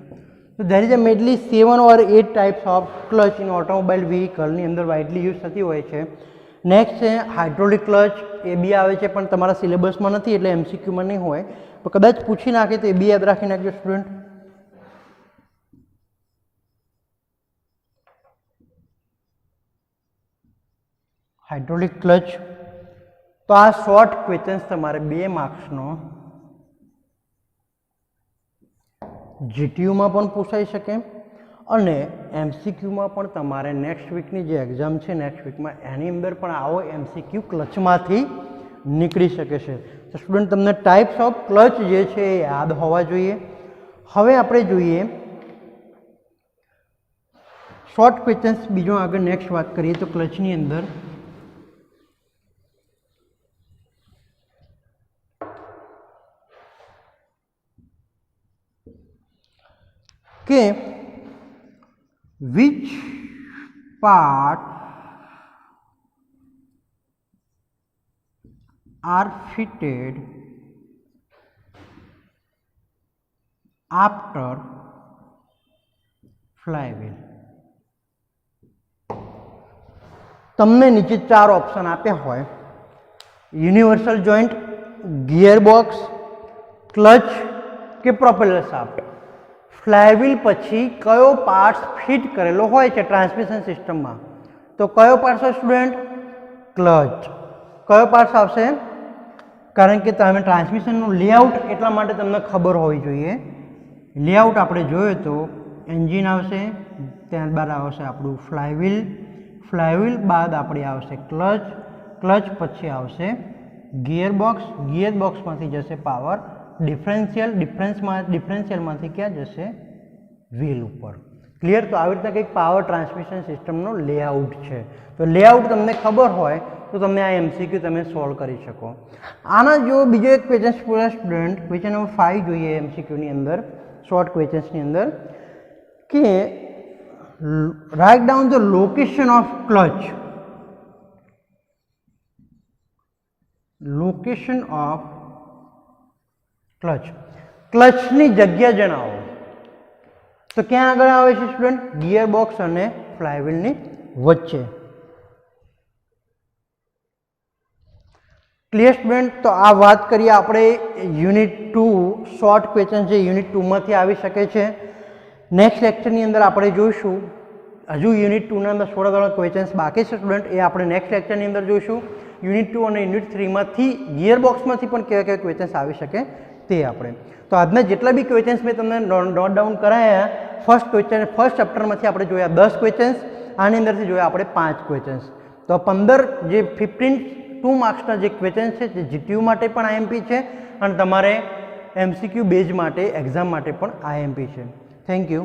Speaker 1: So there is a mainly 7 or 8 types of clutch in automobile vehicle ની અંદર widely use થતી હોય છે. નેક્સ્ટ છે હાઇડ્રોલિક ક્લચ. એ બી આવે છે પણ તમારા સિલેબસમાં નથી એટલે એમસીક્યુમાં નહીં હોય, તો કદાચ પૂછી નાખે તો એ બી યાદ રાખી નાખજો સ્ટુડન્ટ. Hydraulic clutch. તો આ શોર્ટ ક્વેશ્ચન્સ તમારે 2 માર્ક્સનો જીટીયુમાં પણ પૂછાઈ શકે અને એમસીક્યુમાં પણ તમારે નેક્સ્ટ વીકની જે એક્ઝામ છે નેક્સ્ટ વીકમાં એની અંદર પણ આવો એમસીક્યુ ક્લચમાંથી નીકળી શકે છે. તો સ્ટુડન્ટ તમને ટાઈપ્સ ઓફ ક્લચ જે છે એ યાદ હોવા જોઈએ. હવે આપણે જોઈએ શોર્ટ ક્વેશ્ચન્સ. બીજો આગળ નેક્સ્ટ વાત કરીએ તો ક્લચની અંદર કે which parts are fitted after flywheel. તમને નીચે 4 ઓપ્શન આપ્યા હોય: universal joint, gear box, clutch કે પ્રોપેલર શાફ્ટ. ફ્લાયવ્હીલ પછી કયો પાર્ટ્સ ફિટ કરેલો હોય છે ટ્રાન્સમિશન સિસ્ટમમાં? તો કયો પાર્ટ્સ હોય સ્ટુડન્ટ? ક્લચ. કયો પાર્ટ્સ આવશે? કારણ કે તમે ટ્રાન્સમિશનનું લેઆઉટ એટલા માટે તમને ખબર હોવી જોઈએ. લેઆઉટ આપણે જોઈએ તો એન્જિન આવશે, ત્યારબાદ આવશે આપણું ફ્લાયવ્હીલ, ફ્લાયવ્હીલ બાદ આપણી આવશે ક્લચ, ક્લચ પછી આવશે ગિયર બોક્સ, ગિયર બોક્સમાંથી જશે પાવર, ડિફરન્શિયલ, ડિફરન્શિયલમાંથી ક્યાં જશે? વ્હીલ ઉપર. ક્લિયર? તો આવી રીતના કંઈક પાવર ટ્રાન્સમિશન સિસ્ટમનો લેઆઉટ છે. તો લેઆઉટ તમને ખબર હોય તો તમને આ એમસીક્યુ તમે સોલ્વ કરી શકો. આના જો બીજો એક ક્વેશ્ચન પૂરા સ્ટુડન્ટ, ક્વેશ્ચન નંબર 5 જોઈએ એમસીક્યુની અંદર, શોર્ટ ક્વેશ્ચન્સની અંદર, કે write down the location of clutch. Location of clutch. ક્લચની જગ્યા જણાવો. તો ક્યાં આગળ આવે છે સ્ટુડન્ટ? ગિયર બોક્સ અને ફ્લાયવ્હીલની વચ્ચે. Clear student? તો આ વાત કરીએ આપણે યુનિટ 2 શોર્ટ ક્વેશ્ચન છે યુનિટ 2માંથી આવી શકે છે. નેક્સ્ટ લેક્ચરની અંદર આપણે જોઈશું. હજુ યુનિટ 2ના અંદર થોડા ક્વેશ્ચન્સ બાકી છે સ્ટુડન્ટ, એ આપણે નેક્સ્ટ લેક્ચરની અંદર જોઈશું. યુનિટ 2 અને યુનિટ 3માંથી ગિયર બોક્સમાંથી પણ કેવા કેવા ક્વેશ્ચન્સ આવી શકે તે આપણે. તો આજના જેટલા બી ક્વેશ્ચન્સ મેં તમને નોટ ડાઉન કરાયા, ફર્સ્ટ ચેપ્ટરમાંથી આપણે જોયા 10 ક્વેશ્ચન્સ, આની અંદરથી જોયા આપણે 5 ક્વેશ્ચન્સ. તો 15 જે 2 માર્ક્સના જે ક્વેશ્ચન્સ છે જે જીટીયુ માટે પણ આઈએમપી છે અને તમારે એમસીક્યુ બેઝ માટે એક્ઝામ માટે પણ આઈએમપી છે. Thank you.